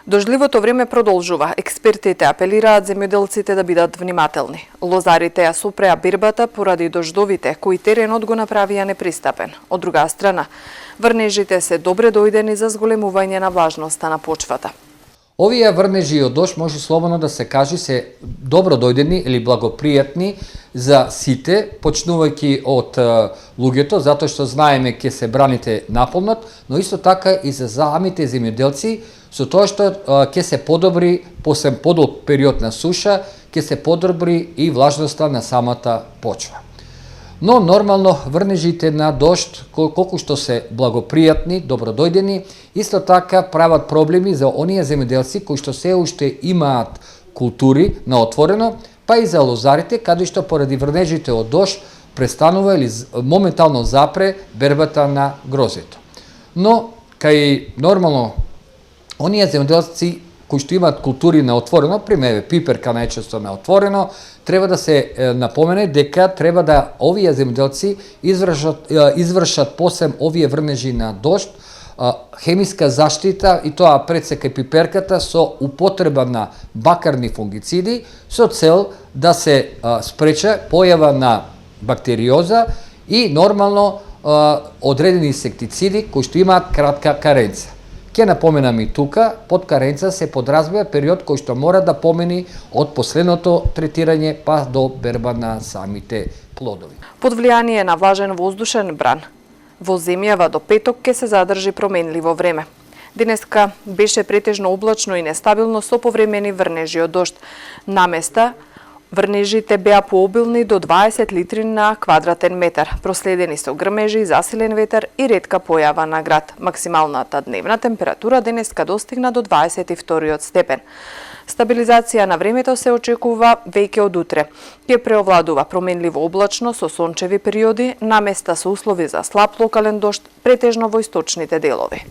Дождливото време продолжува. Експертите апелираат земјоделците да бидат внимателни. Лозарите ја сопреа бербата поради дождовите, кои теренот го направија непристапен. Од друга страна, врнежите се добре дојдени за зголемување на влажноста на почвата. Овие врнежи од дожд може слободно да се каже се добро дојдени или благопријатни за сите, почнувајќи од луѓето, затоа што знаеме ќе се браните наполнот, но исто така и за самите земјоделци, со тоа што ќе се подобри после подолг период на суша, ќе се подобри и влажноста на самата почва. Но нормално врнежите на дожд, колку што се благопријатни, добродојдени, исто така прават проблеми за оние земјоделци кои што се уште имаат култури на отворено, па и за лозарите, каде што поради врнежите од дожд престанува или моментално запре бербата на грозето. Но кај нормално оние земјоделци кои што имаат култури на отворено, пример пиперка најчесто на отворено, треба да се напомене дека треба да овие земјоделци извршат посеб овие врнежи на дожд, хемиска заштита и тоа пред се кај пиперката со употреба на бакарни фунгициди со цел да се спрече појава на бактериоза и нормално одредени инсектициди кои што имаат кратка каренца. Ке напоменам и тука, под каренца се подразбива период кој што мора да помени од последното третирање па до берба на самите плодови. Под влијание на влажен воздушен бран, во земјава до петок ќе се задржи променливо време. Денеска беше претежно облачно и нестабилно со повремени врнежи од дожд. Наместа врнежите беа пообилни до 20 литри на квадратен метар, проследени со грмежи, засилен ветар и ретка појава на град. Максималната дневна температура денеска достигна до 22 степен. Стабилизација на времето се очекува веќе од утре. Ќе преовладува променливо облачно со сончеви периоди, наместа со услови за слаб локален дожд, претежно во источните делови.